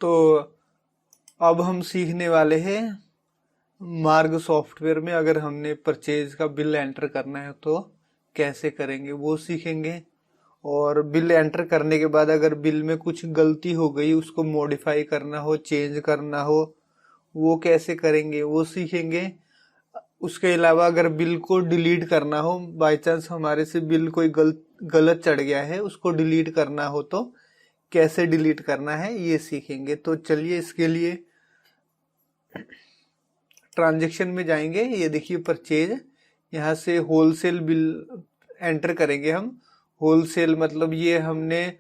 तो अब हम सीखने वाले हैं मार्ग सॉफ्टवेयर में अगर हमने परचेज का बिल एंटर करना है तो कैसे करेंगे वो सीखेंगे। और बिल एंटर करने के बाद अगर बिल में कुछ गलती हो गई, उसको मॉडिफाई करना हो, चेंज करना हो, वो कैसे करेंगे वो सीखेंगे। उसके अलावा अगर बिल को डिलीट करना हो, बाय चांस हमारे से बिल कोई गलत चढ़ गया है, उसको डिलीट करना हो तो कैसे डिलीट करना है ये सीखेंगे। तो चलिए इसके लिए ट्रांजैक्शन में जाएंगे। ये देखिए परचेज, यहाँ से होलसेल बिल एंटर करेंगे हम। होलसेल मतलब ये हमने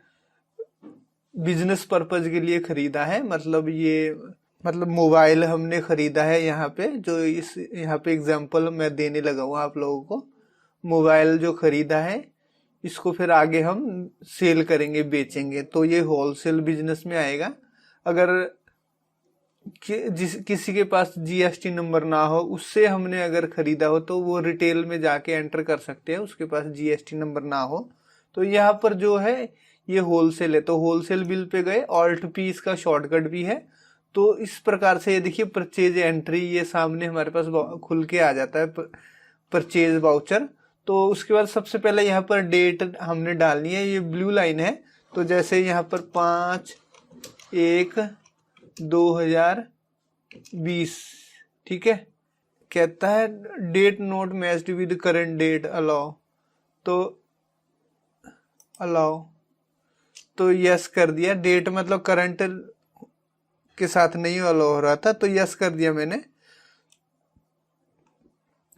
बिजनेस पर्पज के लिए खरीदा है, मतलब मोबाइल हमने खरीदा है यहाँ पे, जो यहाँ पे एग्जांपल मैं देने लगा हूँ आप लोगों को। मोबाइल जो खरीदा है इसको फिर आगे हम सेल करेंगे, बेचेंगे, तो ये होलसेल बिजनेस में आएगा। अगर किसी के पास जीएसटी नंबर ना हो, उससे हमने अगर खरीदा हो तो वो रिटेल में जाके एंटर कर सकते हैं, उसके पास जीएसटी नंबर ना हो। तो यहाँ पर जो है ये होलसेल है, तो होलसेल बिल पे गए। ऑल्ट पी इसका शॉर्टकट भी है। तो इस प्रकार से ये देखिए परचेज एंट्री, ये सामने हमारे पास खुल के आ जाता है परचेज वाउचर। तो उसके बाद सबसे पहले यहाँ पर डेट हमने डालनी है, ये ब्लू लाइन है। तो जैसे यहाँ पर 5/1/2020, ठीक है। कहता है date not matched with current date, allow, तो अलाउ, तो यस कर दिया। डेट मतलब करंट के साथ नहीं अलाउ हो रहा था, तो यस कर दिया मैंने।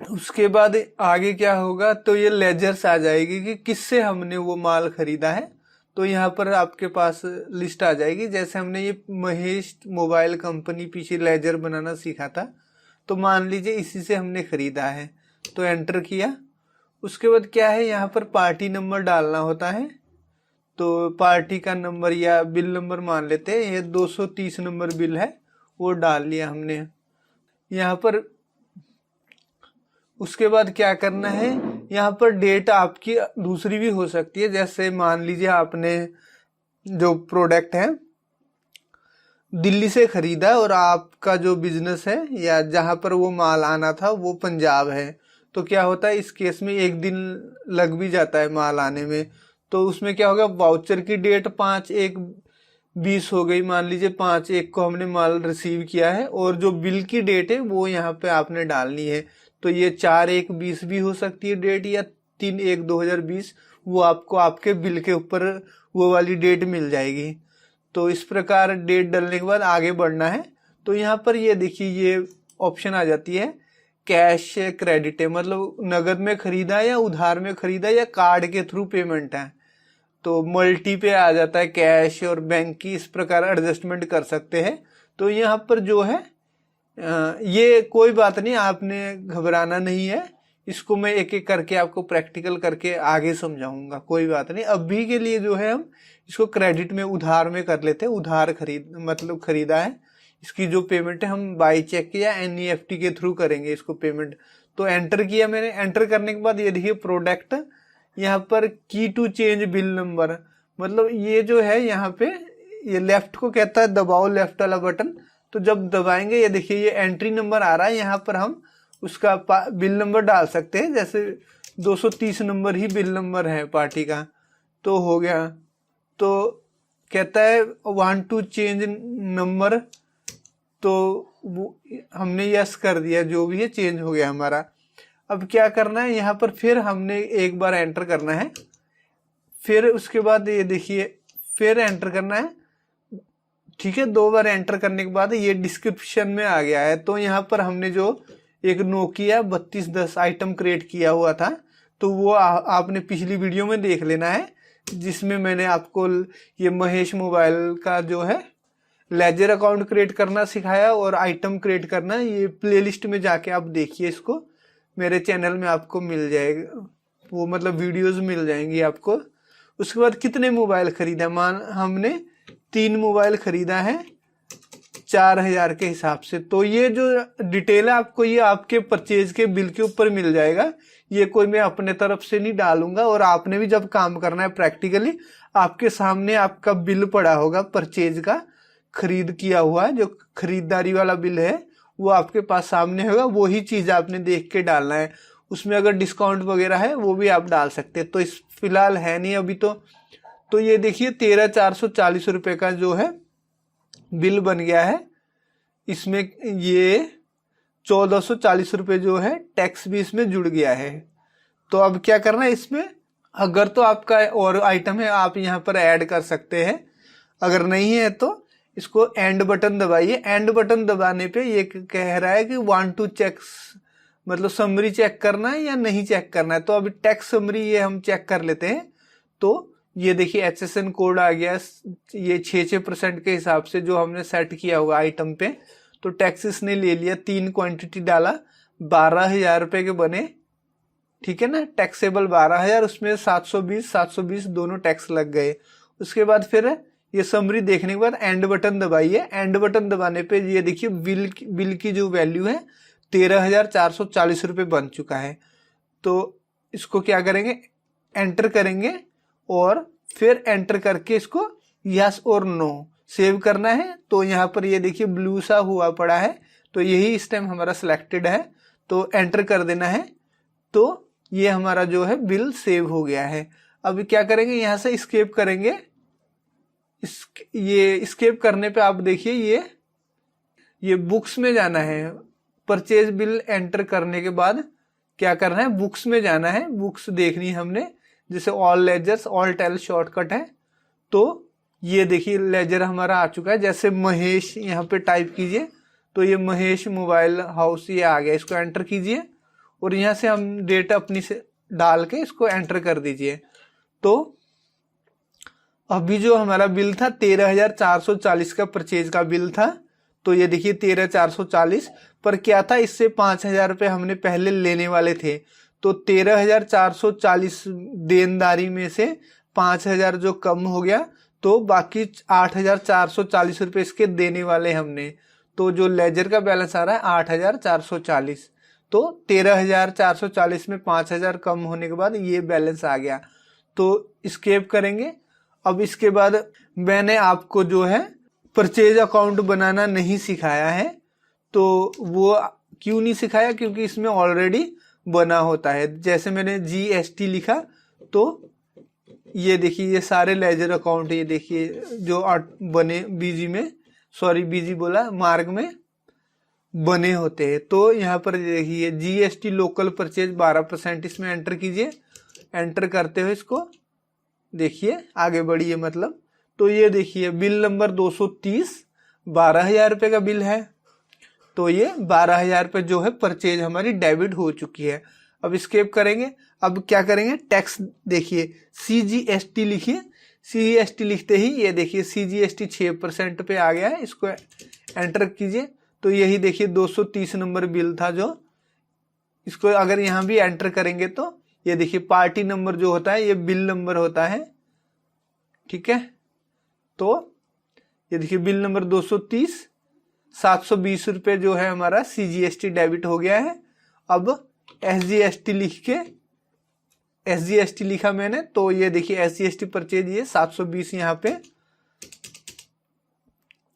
उसके बाद आगे क्या होगा, तो ये लेजर्स आ जाएगी कि किससे हमने वो माल खरीदा है। तो यहाँ पर आपके पास लिस्ट आ जाएगी। जैसे हमने ये महेश मोबाइल कंपनी पीछे लेजर बनाना सीखा था, तो मान लीजिए इसी से हमने खरीदा है, तो एंटर किया। उसके बाद क्या है, यहाँ पर पार्टी नंबर डालना होता है। तो पार्टी का नंबर या बिल नंबर मान लेते हैं, ये 230 नंबर बिल है, वो डाल लिया हमने यहाँ पर। उसके बाद क्या करना है, यहाँ पर डेट आपकी दूसरी भी हो सकती है। जैसे मान लीजिए आपने जो प्रोडक्ट है दिल्ली से खरीदा और आपका जो बिजनेस है या जहां पर वो माल आना था वो पंजाब है, तो क्या होता है इस केस में 1 दिन लग भी जाता है माल आने में। तो उसमें क्या होगा, वाउचर की डेट 5/1/20 हो गई, मान लीजिए 5/1 को हमने माल रिसीव किया है, और जो बिल की डेट है वो यहाँ पे आपने डालनी है। तो ये 4/1/20 भी हो सकती है डेट, या 3/1/2020, वो आपको आपके बिल के ऊपर वो वाली डेट मिल जाएगी। तो इस प्रकार डेट डालने के बाद आगे बढ़ना है। तो यहाँ पर ये देखिए ये ऑप्शन आ जाती है कैश क्रेडिट है, मतलब नगद में खरीदा या उधार में खरीदा या कार्ड के थ्रू पेमेंट है। तो मल्टी पे आ जाता है कैश और बैंक की, इस प्रकार एडजस्टमेंट कर सकते हैं। तो यहाँ पर जो है ये कोई बात नहीं, आपने घबराना नहीं है। इसको मैं एक एक करके आपको प्रैक्टिकल करके आगे समझाऊंगा, कोई बात नहीं। अभी के लिए जो है हम इसको क्रेडिट में, उधार में कर लेते हैं। उधार मतलब खरीदा है, इसकी जो पेमेंट है हम बाई चेक या एनईएफटी के थ्रू करेंगे इसको पेमेंट। तो एंटर किया मैंने। एंटर करने के बाद ये देखिए प्रोडक्ट, यहाँ पर की टू चेंज बिल नंबर, मतलब ये जो है यहाँ पे ये लेफ्ट को कहता है दबाओ लेफ्ट वाला बटन। तो जब दबाएंगे ये देखिए ये एंट्री नंबर आ रहा है, यहाँ पर हम उसका बिल नंबर डाल सकते हैं। जैसे 230 नंबर ही बिल नंबर है पार्टी का, तो हो गया। तो कहता है वांट टू चेंज नंबर, तो हमने यस कर दिया, जो भी है चेंज हो गया हमारा। अब क्या करना है, यहाँ पर फिर हमने एक बार एंटर करना है, फिर उसके बाद ये देखिए फिर एंटर करना है, ठीक है। 2 बार एंटर करने के बाद ये डिस्क्रिप्शन में आ गया है। तो यहाँ पर हमने जो एक नोकिया 3210 आइटम क्रिएट किया हुआ था, तो वो आपने पिछली वीडियो में देख लेना है, जिसमें मैंने आपको ये महेश मोबाइल का जो है लेजर अकाउंट क्रिएट करना सिखाया और आइटम क्रिएट करना। ये प्लेलिस्ट में जाके आप देखिए, इसको मेरे चैनल में आपको मिल जाएगा, वो मतलब वीडियोस मिल जाएंगी आपको। उसके बाद कितने मोबाइल खरीदा, मान हमने 3 मोबाइल खरीदा है 4000 के हिसाब से। तो ये जो डिटेल है आपको ये आपके परचेज के बिल के ऊपर मिल जाएगा, ये कोई मैं अपने तरफ से नहीं डालूंगा। और आपने भी जब काम करना है प्रैक्टिकली, आपके सामने आपका बिल पड़ा होगा परचेज का, खरीद किया हुआ है, जो खरीदारी वाला बिल है वो आपके पास सामने होगा, वो ही चीज आपने देख के डालना है। उसमें अगर डिस्काउंट वगैरह है वो भी आप डाल सकते हैं। तो इस फिलहाल है नहीं अभी तो ये देखिए 13,440 रुपये का जो है बिल बन गया है। इसमें ये 1,440 रुपये जो है टैक्स भी इसमें जुड़ गया है। तो अब क्या करना है इसमें, अगर तो आपका और आइटम है आप यहाँ पर ऐड कर सकते हैं, अगर नहीं है तो इसको एंड बटन दबाइए। एंड बटन दबाने पे ये कह रहा है कि वांट टू चेक, मतलब समरी चेक करना है या नहीं चेक करना है। तो अभी टैक्स समरी ये हम चेक कर लेते हैं। तो ये देखिए HSN कोड आ गया, ये 6% के हिसाब से जो हमने सेट किया हुआ आइटम पे। तो टैक्स इसने ले लिया, 3 क्वांटिटी डाला, 12,000 रुपए के बने, ठीक है ना। टैक्सेबल 12,000, उसमें 720 दोनों टैक्स लग गए। उसके बाद फिर ये समरी देखने के बाद एंड बटन दबाइए। एंड बटन दबाने पे ये देखिए बिल की जो वैल्यू है 13,440 रुपये बन चुका है। तो इसको क्या करेंगे, एंटर करेंगे और फिर एंटर करके इसको यस और नो सेव करना है। तो यहाँ पर ये देखिए ब्लू सा हुआ पड़ा है, तो यही इस टाइम हमारा सिलेक्टेड है, तो एंटर कर देना है। तो ये हमारा जो है बिल सेव हो गया है। अब क्या करेंगे, यहाँ से स्केप करेंगे। ये स्केप करने पे आप देखिए ये बुक्स में जाना है। परचेज बिल एंटर करने के बाद क्या करना है, बुक्स में जाना है। बुक्स देखनी है हमने, जैसे all ledgers, all Tally shortcut है। तो ये देखिए लेजर हमारा आ चुका है। जैसे महेश यहाँ पे टाइप कीजिए तो ये महेश मोबाइल हाउस ये आ गया, इसको एंटर कीजिए और यहाँ से हम डेट अपनी से डाल के इसको एंटर कर दीजिए। तो अभी जो हमारा बिल था 13,440 का परचेज का बिल था। तो ये देखिए 13,440, पर क्या था, इससे 5,000 रुपये हमने पहले लेने वाले थे। तो 13,440 देनदारी में से 5,000 जो कम हो गया, तो बाकी 8,440 रुपये इसके देने वाले हमने। तो जो लेजर का बैलेंस आ रहा है 8,440। तो 13,440 में 5,000 कम होने के बाद ये बैलेंस आ गया। तो स्केप करेंगे। अब इसके बाद मैंने आपको जो है परचेज अकाउंट बनाना नहीं सिखाया है। तो वो क्यों नहीं सिखाया, क्योंकि इसमें ऑलरेडी बना होता है। जैसे मैंने GST लिखा तो ये देखिए ये सारे लेजर अकाउंट, ये देखिए जो बने बीजी बोला मार्ग में बने होते हैं। तो यहाँ पर देखिए GST लोकल परचेज 12% इसमें एंटर कीजिए। एंटर करते हुए इसको देखिए आगे बढ़िए, मतलब तो ये देखिए बिल नंबर 230 12,000 रुपये का बिल है। तो ये 12,000 रुपये जो है परचेज हमारी डेबिट हो चुकी है। अब स्केप करेंगे। अब क्या करेंगे, टैक्स देखिए CGST लिखिए। CGST लिखते ही ये देखिए CGST 6% पे आ गया है, इसको एंटर कीजिए। तो यही देखिए 230 नंबर बिल था जो, इसको अगर यहाँ भी एंटर करेंगे तो ये देखिए पार्टी नंबर जो होता है ये बिल नंबर होता है, ठीक है। तो ये देखिए बिल नंबर 230 720 रुपये जो है हमारा CGST डेबिट हो गया है। अब SGST लिख के, SGST लिखा मैंने, तो ये देखिए SGST परचेज ये 720 यहाँ पे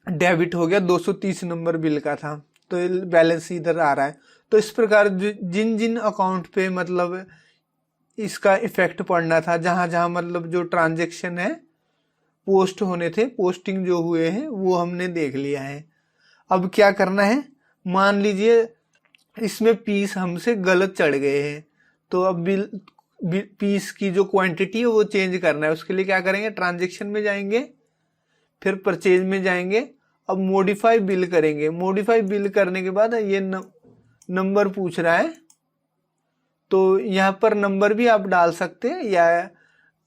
डेबिट हो गया, 230 नंबर बिल का था। तो बैलेंस इधर आ रहा है। तो इस प्रकार जिन जिन अकाउंट पे मतलब इसका इफेक्ट पड़ना था, जहां जहां मतलब जो ट्रांजैक्शन है पोस्ट होने थे, पोस्टिंग जो हुए हैं वो हमने देख लिया है। अब क्या करना है, मान लीजिए इसमें पीस हमसे गलत चढ़ गए हैं, तो अब पीस की जो क्वांटिटी है वो चेंज करना है। उसके लिए क्या करेंगे, ट्रांजैक्शन में जाएंगे, फिर परचेज में जाएंगे। अब मॉडिफाई बिल करेंगे। मॉडिफाई बिल करने के बाद ये नंबर पूछ रहा है, तो यहाँ पर नंबर भी आप डाल सकते हैं, या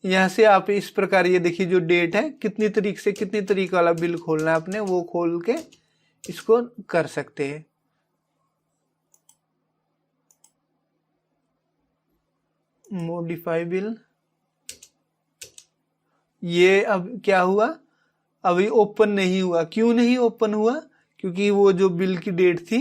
यहाँ से आप इस प्रकार ये देखिए जो डेट है, कितनी तारीख से कितनी तारीख वाला बिल खोलना है आपने, वो खोल के इसको कर सकते हैं। मॉडिफाई बिल, ये अब क्या हुआ, अभी ओपन नहीं हुआ। क्यों नहीं ओपन हुआ, क्योंकि वो जो बिल की डेट थी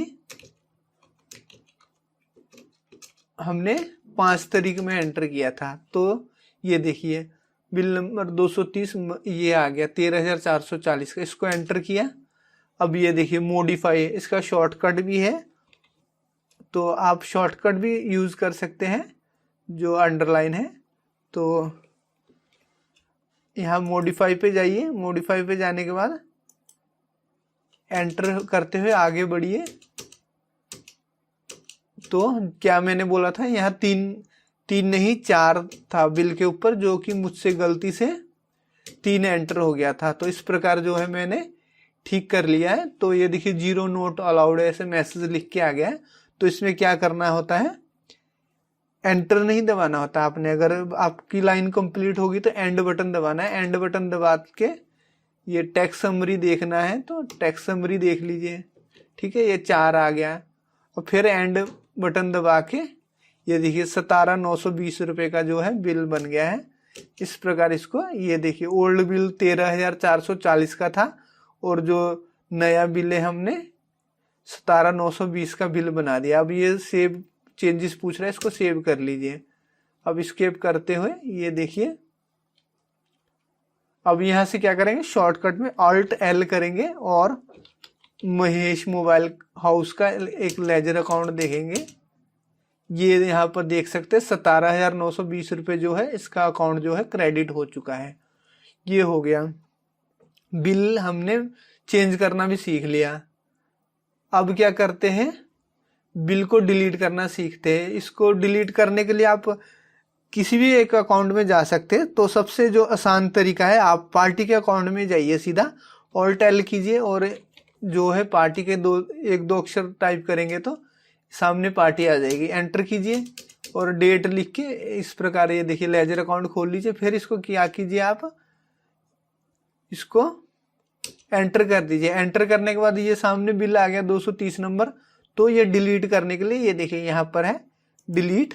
हमने 5 तारीख में एंटर किया था। तो ये देखिए बिल नंबर 230 ये आ गया 13,440 का, इसको एंटर किया अब ये देखिए मॉडिफाई, इसका शॉर्टकट भी है, तो आप शॉर्टकट भी यूज कर सकते हैं जो अंडरलाइन है। तो यहाँ मॉडिफाई पे जाइए, मॉडिफाई पे जाने के बाद एंटर करते हुए आगे बढ़िए। तो क्या मैंने बोला था, यहाँ तीन नहीं 4 था बिल के ऊपर, जो कि मुझसे गलती से 3 एंटर हो गया था। तो इस प्रकार जो है मैंने ठीक कर लिया है। तो ये देखिए 0 नोट अलाउड ऐसे मैसेज लिख के आ गया है। तो इसमें क्या करना होता है, एंटर नहीं दबाना होता आपने। अगर आपकी लाइन कंप्लीट होगी तो एंड बटन दबाना है। एंड बटन दबा के ये टेक्स्ट समरी देखना है तो टेक्स्ट समरी देख लीजिए, ठीक है, ये 4 आ गया। और फिर एंड बटन दबा के ये देखिए 17,920 रुपये का जो है बिल बन गया है। इस प्रकार इसको, ये देखिए ओल्ड बिल 13,440 का था और जो नया बिल है हमने 17,920 का बिल बना दिया। अब ये सेव चेंजेस पूछ रहा है, इसको सेव कर लीजिए। अब स्केप करते हुए ये देखिए, अब यहां से क्या करेंगे, शॉर्टकट में Alt L करेंगे और महेश मोबाइल हाउस का एक लेजर अकाउंट देखेंगे। ये यहाँ पर देख सकते हैं 17,920 रुपये जो है इसका अकाउंट जो है क्रेडिट हो चुका है। ये हो गया, बिल हमने चेंज करना भी सीख लिया। अब क्या करते हैं, बिल को डिलीट करना सीखते हैं। इसको डिलीट करने के लिए आप किसी भी एक अकाउंट में जा सकते हैं। तो सबसे जो आसान तरीका है, आप पार्टी के अकाउंट में जाइए, सीधा Alt L कीजिए और जो है पार्टी के 1-2 अक्षर टाइप करेंगे तो सामने पार्टी आ जाएगी। एंटर कीजिए और डेट लिख के इस प्रकार ये देखिए लेजर अकाउंट खोल लीजिए। फिर इसको क्या कीजिए, आप इसको एंटर कर दीजिए। एंटर करने के बाद ये सामने बिल आ गया 230 नंबर। तो ये डिलीट करने के लिए ये देखिए यहाँ पर है डिलीट,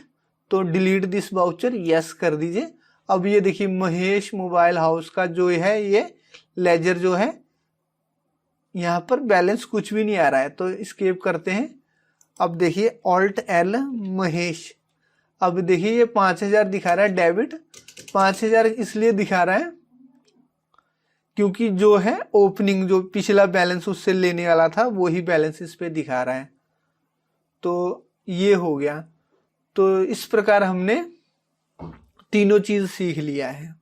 तो डिलीट दिस वाउचर यस कर दीजिए। अब ये देखिए महेश मोबाइल हाउस का जो है ये लेजर जो है यहाँ पर बैलेंस कुछ भी नहीं आ रहा है। तो स्केप करते हैं। अब देखिए Alt L महेश, अब देखिए ये 5,000 दिखा रहा है डेबिट। 5,000 इसलिए दिखा रहा है क्योंकि जो है ओपनिंग जो पिछला बैलेंस उससे लेने वाला था वही बैलेंस इस पे दिखा रहा है। तो ये हो गया। तो इस प्रकार हमने तीनों चीज सीख लिया है।